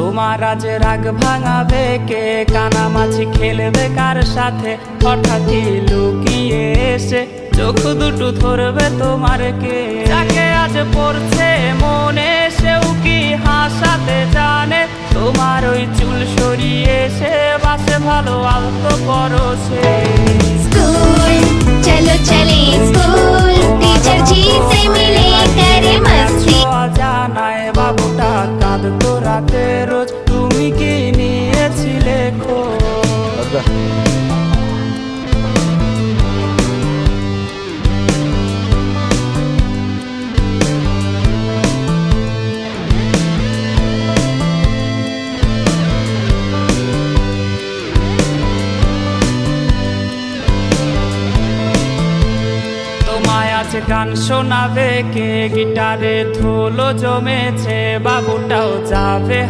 তোমার আজ রাগ ভাঙাবে কে? কানামাছি খেলবে কার সাথে? হঠাৎই লুকিয়ে এসে চোখ দুটো ধরবে তোমার কে? যাকে আজ পড়ছে মনে সেও কি হাসাতে জানে? তোমার ওই চুল সরিয়ে সে বাসে ভালো আলতো পরশে। स्कूल चलो चले स्कूल, टीचर जी से मिले करे मस्ती। জানায় বাবুটা কাঁদতো রাতে রোজ, তুমি কি নিয়েছিলে খোঁজ? তোমায় আজ গান শোনাবে কে? গিটারে ধুলো জমেছে, বাবুটাও যাবে।